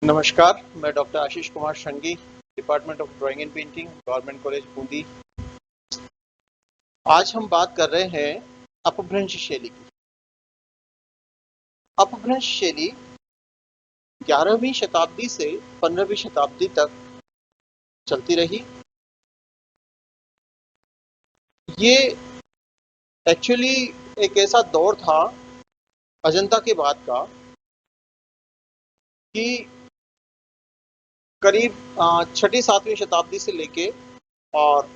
नमस्कार, मैं doctor Ashish Kumar Shangi, department of drawing and painting, government college Bundi. आज हम बात कर रहे हैं अपभ्रंश शैली की। अपभ्रंश शैली 11वीं शताब्दी से 15वीं शताब्दी तक चलती रही। ये एक्चुअली एक ऐसा दौर था अजंता के बाद का कि करीब 6ठी-7वीं शताब्दी से लेके और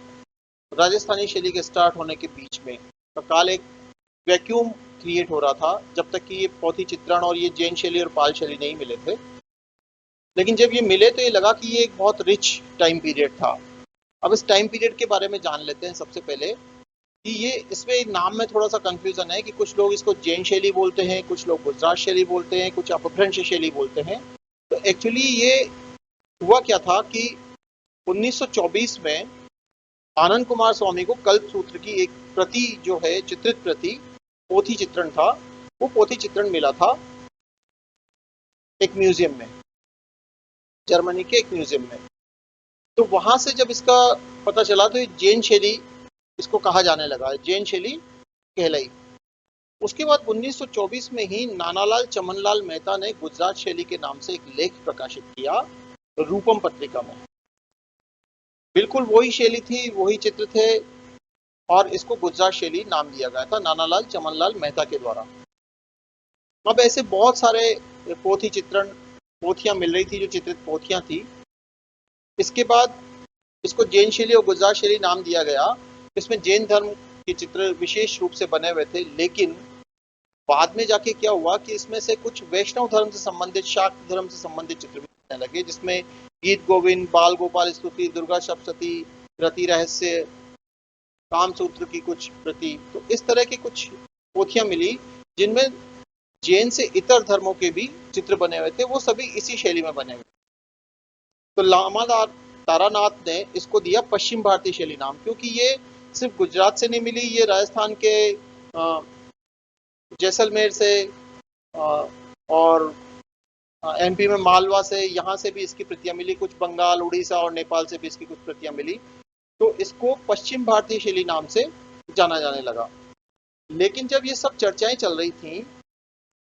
राजस्थानी शैली के स्टार्ट होने के बीच में का काल एक वैक्यूम क्रिएट हो रहा था, जब तक कि ये पोथी चित्रण और ये जैन शैली और पाल शैली नहीं मिले थे। लेकिन जब ये मिले तो ये लगा कि ये एक बहुत रिच टाइम पीरियड था। अब इस टाइम पीरियड के बारे में जान लेते हैं सबसे पहले कि ये इसमें नाम में थोड़ा सा कंफ्यूजन है कि कुछ लोग इसको जैन शैली बोलते हैं, कुछ लोग गुजरात शैली बोलते हैं, कुछ अपभ्रंश शैली बोलते हैं। तो एक्चुअली ये हुआ क्या था कि 1924 में आनंद कुमार स्वामी को कल्प सूत्र की एक प्रति जो है, चित्रित प्रति पोथी चित्रण था, वो पोथी चित्रण मिला था एक म्यूजियम में, जर्मनी के एक म्यूजियम में। तो वहां से जब इसका पता चला तो ये जैन शैली इसको कहा जाने लगा, जैन शैली कहलाई। उसके बाद 1924 में ही नानालाल चमनलाल मेहता ने गुजरात शैली के नाम से एक लेख प्रकाशित किया रूपम पत्रिका में। बिल्कुल वही शैली थी, वही चित्र थे और इसको गुजरात शैली नाम दिया गया था नानालाल चमनलाल मेहता के द्वारा। अब ऐसे बहुत सारे पोथी चित्रण पोथियां मिल रही थी, जो चित्रित पोथियां थी। इसके बाद इसको जैन शैली और गुजरात शैली नाम दिया गया। इसमें जैन धर्म के चित्र विशेष रूप से बने हुए थे, लेकिन बाद में जाके क्या हुआ कि इसमें से कुछ वैष्णव धर्म से संबंधित, शाक्त धर्म से संबंधित चित्र भी बनने लगे, जिसमें गीत गोविंद, बाल गोपाल स्तुति, दुर्गा सप्तशती, रति रहस्य, कामसूत्र की कुछ प्रति, तो इस तरह की कुछ पोथियां मिली जिनमें जैन से इतर धर्मों के भी चित्र बने हुए थे, वो सभी इसी शैली में बने हुए। तो लामा तारानाथ ने इसको दिया पश्चिम भारतीय शैली नाम, क्योंकि ये सिर्फ गुजरात से नहीं मिली, ये राजस्थान के जैसलमेर से और एमपी में मालवा से, यहाँ से भी इसकी प्रतियां मिली, कुछ बंगाल, उड़ीसा और नेपाल से भी इसकी कुछ प्रतियां मिली। तो इसको पश्चिम भारतीय शैली नाम से जाना जाने लगा। लेकिन जब ये सब चर्चाएं चल रही थी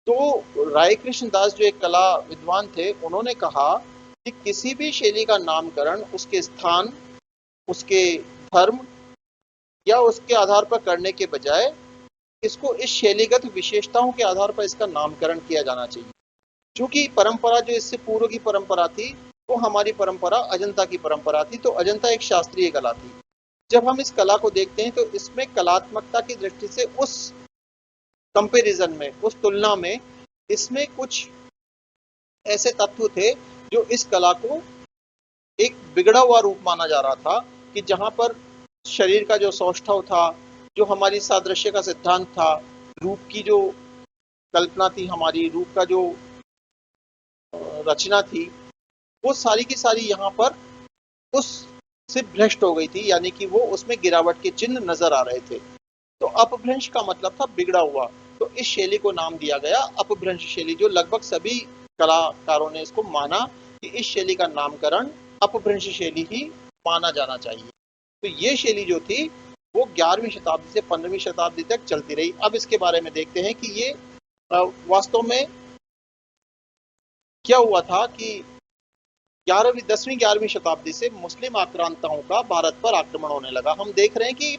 तो राय कृष्ण दास जो एक कला विद्वान थे, उन्होंने कहा कि किसी भी शैली का नामकरण उसके स्थान, उसके धर्म या उसके आधार पर करने के बजाय इसको इस शैलीगत विशेषताओं के आधार पर इसका नामकरण किया जाना चाहिए। क्योंकि परंपरा जो इससे पूर्व की परंपरा थी, वो हमारी परंपरा अजंता की परंपरा थी। तो अजंता एक शास्त्रीय कला थी। जब हम इस कला को देखते हैं तो इसमें कलात्मकता की दृष्टि से उस कंपैरिजन में, उस तुलना में इसमें कुछ ऐसे तत्व थे जो इस कला को एक बिगड़ा हुआ रूप माना जा रहा था, कि जहां पर शरीर का जो सौष्ठव था, जो हमारी सादृश्य का सिद्धांत था, रूप की जो कल्पना थी, हमारी रूप का जो रचना थी, वो सारी की सारी यहाँ पर उस से भ्रष्ट हो गई थी, यानी कि वो उसमें गिरावट के चिन्ह नजर आ रहे थे। तो अपभ्रंश का मतलब था बिगड़ा हुआ। तो इस शैली को नाम दिया गया अपभ्रंश शैली, जो लगभग सभी कलाकारों ने इसको माना कि इस शैली का नामकरण अपभ्रंश शैली ही माना जाना चाहिए। तो ये शैली जो थी वो 11वीं शताब्दी से 15वीं शताब्दी तक चलती रही। अब इसके बारे में देखते हैं कि ये वास्तव में क्या हुआ था कि 10वीं 11वीं शताब्दी से मुस्लिम आक्रांताओं का भारत पर आक्रमण होने लगा। हम देख रहे हैं कि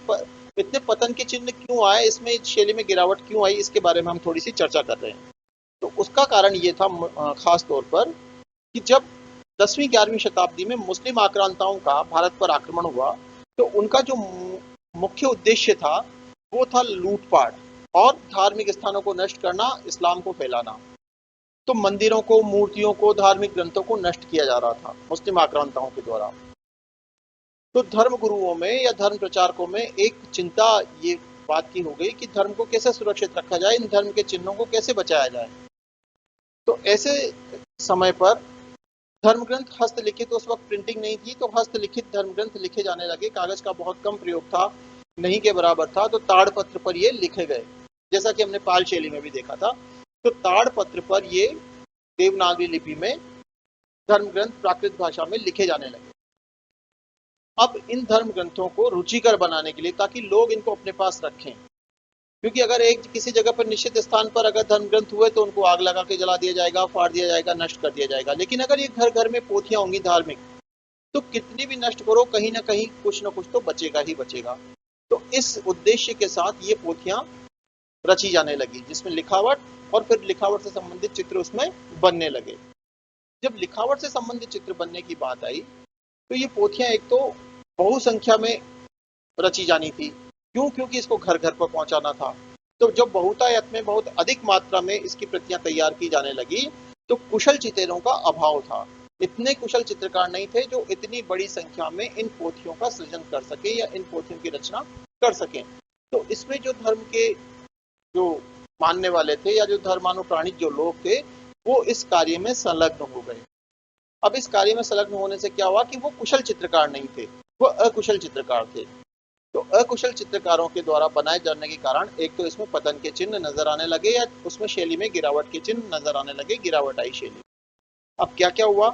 इतने पतन के चिन्ह क्यों आए, इसमें शैली में गिरावट क्यों आई, इसके बारे में हम थोड़ी सी चर्चा कर रहे हैं। तो उसका कारण ये था खास तौर पर कि जब 10वीं 11वीं शताब्दी में मुस्लिम आक्रांताओं का भारत पर आक्रमण हुआ, तो उनका जो मुख्य उद्देश्य था वो था लूटपाट और धार्मिक स्थानों को नष्ट करना, इस्लाम को फैलाना। तो मंदिरों को, मूर्तियों को, धार्मिक ग्रंथों को नष्ट किया जा रहा था मुस्लिम आक्रांताओं के द्वारा। तो धर्म गुरुओं में या धर्म प्रचारकों में एक चिंता ये बात की हो गई कि धर्म को कैसे सुरक्षित रखा जाए, इन धर्म के चिन्हों को कैसे बचाया जाए। तो ऐसे समय पर धर्म ग्रंथ हस्तलिखित, तो उस वक्त प्रिंटिंग नहीं थी, तो हस्तलिखित धर्म ग्रंथ लिखे जाने लगे। कागज का बहुत कम प्रयोग था, नहीं के बराबर था, तो ताड़पत्र पर ये लिखे गए, जैसा कि हमने पाल शैली में भी देखा था। तो ताड़पत्र पर ये देवनागरी लिपि में धर्म ग्रंथ प्राकृत भाषा में लिखे जाने लगे। अब इन धर्म ग्रंथों को रुचिकर बनाने के लिए, ताकि लोग इनको अपने पास रखें, क्योंकि अगर एक किसी जगह पर निश्चित स्थान पर अगर धर्म ग्रंथ हुए तो उनको आग लगा के जला दिया जाएगा, फाड़ दिया जाएगा, नष्ट कर दिया जाएगा। लेकिन अगर ये घर घर में पोथियां होंगी धार्मिक, तो कितनी भी नष्ट करो, कहीं ना कहीं कुछ ना कुछ तो बचेगा ही बचेगा। तो इस उद्देश्य के साथ ये पोथियां रची जाने लगी, जिसमें लिखावट और फिर लिखावट से संबंधित चित्र उसमें बनने लगे। जब लिखावट से संबंधित चित्र बनने की बात आई, तो ये पोथियां एक तो बहुसंख्या में रची जानी थी। क्यों? क्योंकि इसको घर घर पर पहुंचाना था। तो जब बहुतायत में बहुत अधिक मात्रा में इसकी प्रतियां तैयार की जाने लगी, तो कुशल चित्रों का अभाव था। इतने कुशल चित्रकार नहीं थे जो इतनी बड़ी संख्या में इन पोथियों का सृजन कर सके या इन पोथियों की रचना कर सके। तो इसमें जो धर्म के जो मानने वाले थे या जो धर्मानुप्राणित जो लोग थे, वो इस कार्य में संलग्न हो गए। अब इस कार्य में संलग्न होने से क्या हुआ कि वो कुशल चित्रकार नहीं थे, वो अकुशल चित्रकार थे। तो अकुशल चित्रकारों के द्वारा बनाए जाने के कारण एक तो इसमें पतन के चिन्ह नजर आने लगे, या उसमें शैली में गिरावट के चिन्ह नजर आने लगे, गिरावट आई शैली। अब क्या क्या हुआ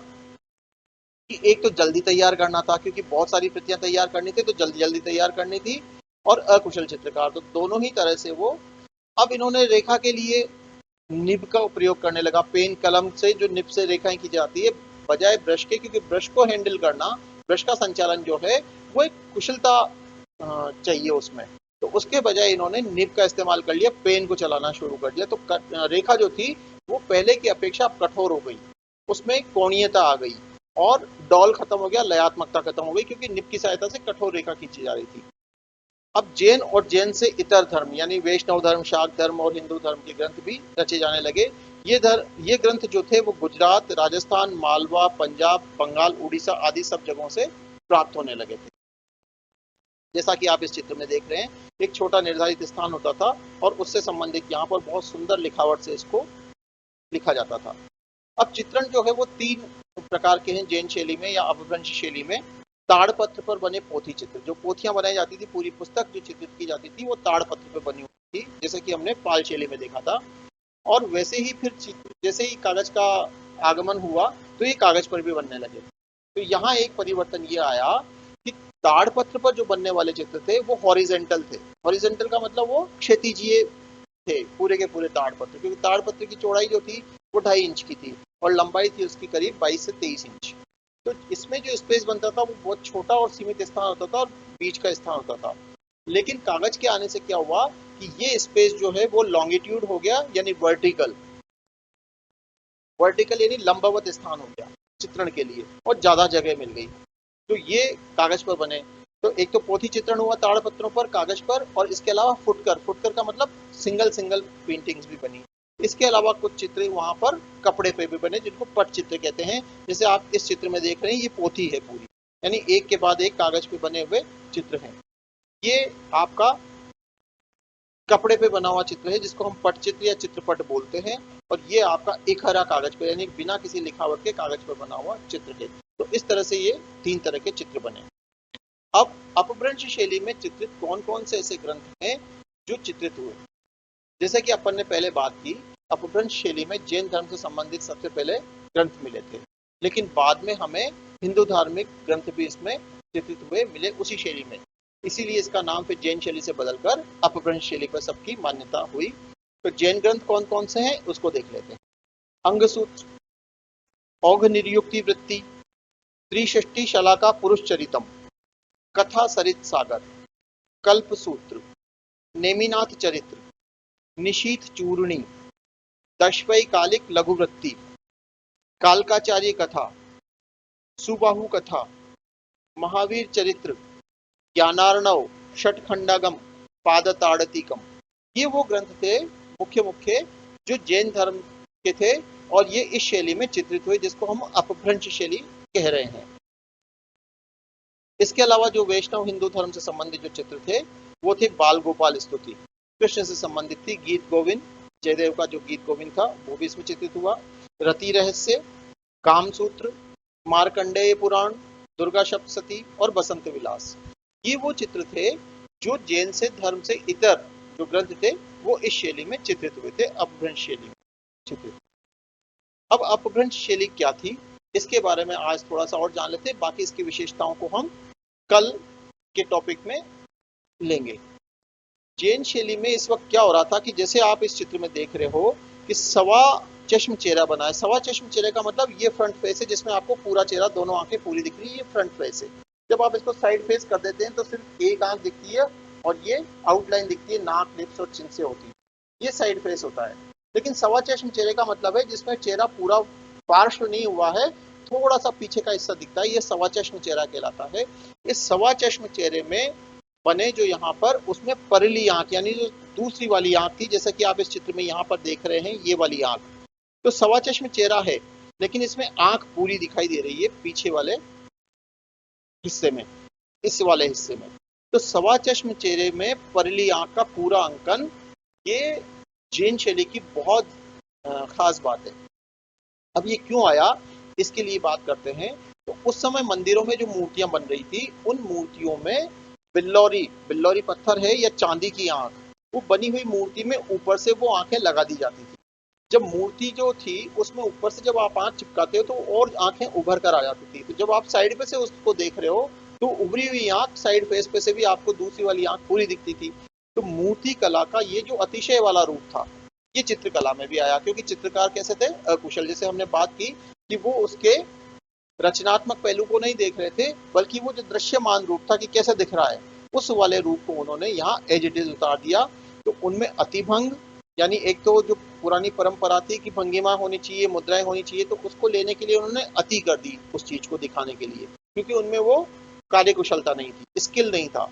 कि एक तो जल्दी तैयार करना था, क्योंकि बहुत सारी प्रतियां तैयार करनी थी, तो जल्दी जल्दी तैयार करनी थी, और अकुशल चित्रकार, तो दोनों ही तरह से वो। अब इन्होंने रेखा के लिए निब का प्रयोग करने लगा। पेन कलम से जो निब से रेखाएं की जाती है बजाय ब्रश के, क्योंकि ब्रश को हैंडल करना, ब्रश का संचालन जो है वो एक कुशलता चाहिए उसमें। तो उसके बजाय इन्होंने निब का इस्तेमाल कर लिया, पेन को चलाना शुरू कर दिया। तो रेखा जो थी वो पहले की अपेक्षा अब कठोर हो गई, उसमें कोणीयता आ गई, और डॉल खत्म हो गया, लयात्मकता खत्म हो गई, क्योंकि निब की सहायता से कठोर रेखा खींची जा रही थी। अब जैन और जैन से इतर धर्म यानी वैष्णव धर्म, शाक्त धर्म और हिंदू धर्म के ग्रंथ भी रचे जाने लगे। ये ग्रंथ जो थे वो गुजरात, राजस्थान, मालवा, पंजाब, बंगाल, उड़ीसा आदि सब जगहों से प्राप्त होने लगे थे। जैसा कि आप इस चित्र में देख रहे हैं, एक छोटा निर्धारित स्थान होता था और उससे संबंधित यहाँ पर बहुत सुंदर लिखावट से इसको लिखा जाता था। अब चित्रण जो है वो 3 प्रकार के हैं जैन शैली में या अपभ्रंश शैली में। ताड़पत्र पर बने पोथी चित्र, जो पोथियां बनाई जाती थी, पूरी पुस्तक जो चित्रित की जाती थी वो ताड़पत्र पर बनी हुई थी, जैसे कि हमने पाल शैली में देखा था। और वैसे ही फिर जैसे ही कागज का आगमन हुआ, तो ये कागज पर भी बनने लगे। तो यहाँ एक परिवर्तन ये आया कि ताड़पत्र पर जो बनने वाले चित्र थे वो हॉरिजेंटल थे। हॉरिजेंटल का मतलब वो क्षैतिजीय थे पूरे के पूरे ताड़पत्र, क्योंकि ताड़पत्र की चौड़ाई जो थी वो 2.5 इंच की थी और लंबाई थी उसकी करीब 22 से 23 इंच। तो इसमें जो स्पेस बनता था वो बहुत छोटा और सीमित स्थान होता था और बीच का स्थान होता था। लेकिन कागज के आने से क्या हुआ कि ये स्पेस जो है वो लॉन्गिट्यूड हो गया, यानी वर्टिकल। वर्टिकल यानी लंबवत स्थान हो गया चित्रण के लिए, और ज्यादा जगह मिल गई। तो ये कागज पर बने। तो एक तो पोथी चित्रण हुआ ताड़पत्रों पर, कागज पर, और इसके अलावा फुटकर, फुटकर का मतलब सिंगल सिंगल पेंटिंग्स भी बनी। इसके अलावा कुछ चित्र वहां पर कपड़े पे भी बने, जिनको पट चित्र कहते हैं। जैसे आप इस चित्र में देख रहे हैं, ये पोथी है पूरी, यानी एक के बाद एक कागज पे बने हुए चित्र हैं। ये आपका कपड़े पे बना हुआ चित्र है, जिसको हम पट चित्र या चित्रपट बोलते हैं। और ये आपका एक हरा कागज पे, यानी बिना किसी लिखावट के कागज पर बना हुआ चित्र है। तो इस तरह से ये 3 तरह के चित्र बने। अब अपभ्रंश शैली में चित्रित कौन कौन से ऐसे ग्रंथ हैं जो चित्रित हुए? जैसे कि अपन ने पहले बात की, अपभ्रंश शैली में जैन धर्म से संबंधित सबसे पहले ग्रंथ मिले थे, लेकिन बाद में हमें हिंदू धार्मिक ग्रंथ भी इसमें चित्रित हुए मिले उसी शैली में। इसीलिए इसका नाम फिर जैन शैली से बदलकर अपभ्रंश शैली पर सबकी मान्यता हुई। तो जैन ग्रंथ कौन कौन से हैं उसको देख लेते हैं। अंगसूत्र, औघ निर्युक्ति वृत्ति, त्रिषष्टि शलाका पुरुष चरितम, कथा सरित सागर, कल्प सूत्र, नेमिनाथ चरित्र, निशीथ चूर्णी, दशवैकालिक लघुवृत्ति, कालकाचार्य कथा, सुबाहु कथा, महावीर चरित्र, ज्ञानार्णव, षटखंडागम, पादताड़तिकम। ये वो ग्रंथ थे मुख्य मुख्य जो जैन धर्म के थे, और ये इस शैली में चित्रित हुए, जिसको हम अपभ्रंश शैली कह रहे हैं। इसके अलावा जो वैष्णव हिंदू धर्म से संबंधित जो चित्र थे वो थे बाल गोपाल स्तुति, कृष्ण से संबंधित थी। गीत गोविंद, जयदेव का जो गीत गोविंद था वो भी इसमें चित्रित हुआ। रति रहस्य, कामसूत्र, मार्कंडेय पुराण, दुर्गा सप्तशती और बसंत विलास। ये वो चित्र थे जो जैन से धर्म से इतर जो ग्रंथ थे वो इस शैली में चित्रित हुए थे, अपभ्रंश शैली में चित्रित। अब अपभ्रंश शैली क्या थी, इसके बारे में आज थोड़ा सा और जान लेते हैं, बाकी इसकी विशेषताओं को हम कल के टॉपिक में लेंगे। जैन शैली में इस वक्त क्या हो रहा था कि जैसे आप इस चित्र में देख रहे हो कि सवा चश्म चेहरा बना है। सवा चश्म चेहरे का मतलब ये फ्रंट फेस है जिसमें आपको पूरा चेहरा, दोनों आंखें पूरी दिख रही है, ये फ्रंट फेस है। जब आप इसको साइड फेस कर देते हैं तो सिर्फ एक आंख दिखती है और ये आउटलाइन दिखती है, नाक, लिप्स और चिन से होती है, ये साइड फेस होता है। लेकिन सवा चश्म चेहरे का मतलब है जिसमें चेहरा पूरा पार्श्व नहीं हुआ है, थोड़ा सा पीछे का हिस्सा दिखता है, ये सवा चश्म चेहरा कहलाता है। इस सवा चश्म चेहरे में बने जो यहाँ पर, उसमें परली आंख यानी जो दूसरी वाली आंख थी, जैसा कि आप इस चित्र में यहाँ पर देख रहे हैं, ये वाली आंख। तो सवा चश्म चेहरा है लेकिन इसमें आंख पूरी दिखाई दे रही है पीछे वाले हिस्से में, इस वाले हिस्से में। तो सवा चश्म चेहरे में परली आंख का पूरा अंकन, ये जैन शैली की बहुत खास बात है। अब ये क्यों आया, इसके लिए बात करते हैं। तो उस समय मंदिरों में जो मूर्तियां बन रही थी, उन मूर्तियों में बिल्लौरी, बिल्लौरी पत्थर है या चांदी की आंख, वो बनी हुई मूर्ति में ऊपर से वो आंखें लगा दी जाती थी। जब मूर्ति जो थी उसमें ऊपर से जब आप आंख चिपकाते हो तो और आंखें उभर कर आ जाती थी। तो जब आप साइड पे से उसको देख रहे हो तो उभरी हुई आंख साइड फेस पे से भी आपको दूसरी वाली आंख पूरी दिखती थी। तो मूर्ति कला का ये जो अतिशय वाला रूप था, ये चित्रकला में भी आया, क्योंकि चित्रकार कैसे थे, अकुशल। जैसे हमने बात की कि वो उसके रचनात्मक पहलू को नहीं देख रहे थे, बल्कि वो जो दृश्यमान रूप था कि कैसे दिख रहा है, उस वाले रूप को उन्होंने यहाँ एज इट इज उतार दिया। तो उनमें अतिभंग, यानी एक तो जो पुरानी परंपरा थी कि भंगिमा होनी चाहिए, मुद्राएं होनी चाहिए, तो उसको लेने के लिए उन्होंने अति कर दी उस चीज को दिखाने के लिए, क्योंकि उनमें वो कार्यकुशलता नहीं थी, स्किल नहीं था।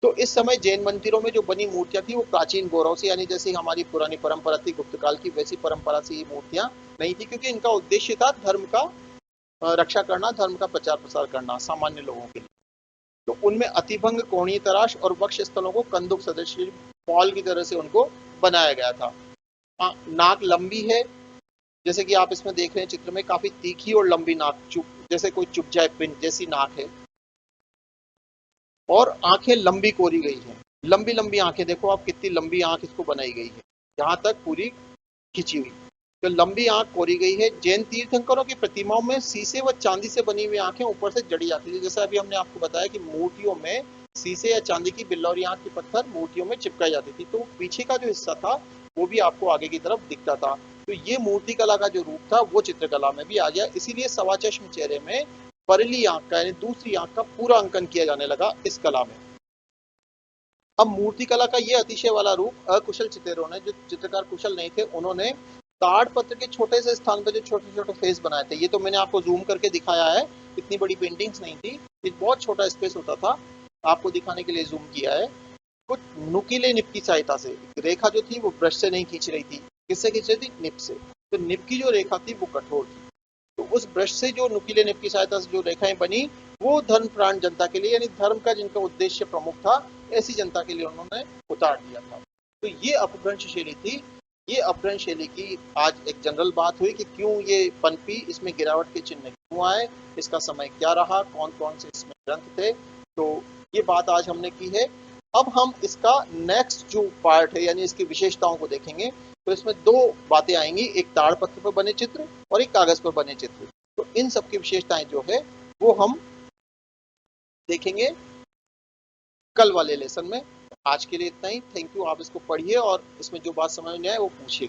तो इस समय जैन मंदिरों में जो बनी मूर्तियां थी वो प्राचीन गौरव से, यानी जैसी हमारी पुरानी परंपरा थी गुप्त काल की, वैसी परंपरा से ये मूर्तियां नहीं थी, क्योंकि इनका उद्देश्य था धर्म का रक्षा करना, धर्म का प्रचार प्रसार करना सामान्य लोगों के लिए। तो उनमें अतिभंग, कोणीय तराश और वक्ष स्थलों को कंदुक सदृश बॉल की तरह से उनको बनाया गया था। नाक लंबी है, जैसे कि आप इसमें देख रहे हैं चित्र में, काफी तीखी और लंबी नाक, चुप जैसे कोई चुप जाए पिन जैसी नाक है। और आंखें लंबी कोरी गई हैं, लंबी लंबी आंखें, देखो आप कितनी लंबी आंख इसको बनाई गई है, यहाँ तक पूरी खिंची हुई। तो लंबी आंख कोरी गई है। जैन तीर्थंकरों की प्रतिमाओं में शीशे व चांदी से बनी हुई आंखें ऊपर से जड़ी जाती थी। जैसा अभी हमने आपको बताया कि मूर्तियों में शीशे या चांदी की बिल्लौरी आंख की पत्थर मूर्तियों में चिपकाई जाती थी, तो पीछे का जो हिस्सा था वो भी आपको आगे की तरफ दिखता था। तो ये मूर्ति कला का जो रूप था वो चित्रकला में भी आ गया, इसीलिए सवा चश्म चेहरे में परली आंख का यानी दूसरी आंख का पूरा अंकन किया जाने लगा इस कला में। अब मूर्ति कला का ये अतिशय वाला रूप अकुशल चित्रों ने, जो चित्रकार कुशल नहीं थे, उन्होंने ताड़ पत्र के छोटे से स्थान पर जो छोटे छोटे फेस बनाए थे, ये तो मैंने आपको जूम करके दिखाया है, इतनी बड़ी पेंटिंग्स नहीं थी, एक बहुत छोटा स्पेस होता था, आपको दिखाने के लिए जूम किया है। कुछ नुकीले निप की सहायता से रेखा जो थी वो ब्रश से नहीं खींच रही थी, किससे खींच रही थी, निप से। तो निप की जो रेखा थी वो कठोर थी, तो उस ब्रश से जो नुकीले निप की सहायता से जो रेखाएं बनी, वो धर्म प्राण जनता के लिए, यानी धर्म का जिनका उद्देश्य प्रमुख था, ऐसी जनता के लिए उन्होंने उतार दिया था। तो ये अपभ्रंश शैली थी। ये अपभ्रंश शैली की आज एक जनरल बात हुई कि क्यों ये पनपी, इसमें गिरावट के चिन्ह क्यों आए, इसका समय क्या रहा, कौन कौन से इसमें ग्रंथ थे, तो ये बात आज हमने की है। अब हम इसका नेक्स्ट जो पार्ट है यानी इसकी विशेषताओं को देखेंगे। तो इसमें दो बातें आएंगी, एक ताड़पत्र पर बने चित्र और एक कागज पर बने चित्र। तो इन सब की विशेषताएं जो है वो हम देखेंगे कल वाले लेसन में। आज के लिए इतना ही, थैंक यू। आप इसको पढ़िए और इसमें जो बात समझ में आए वो पूछिएगा।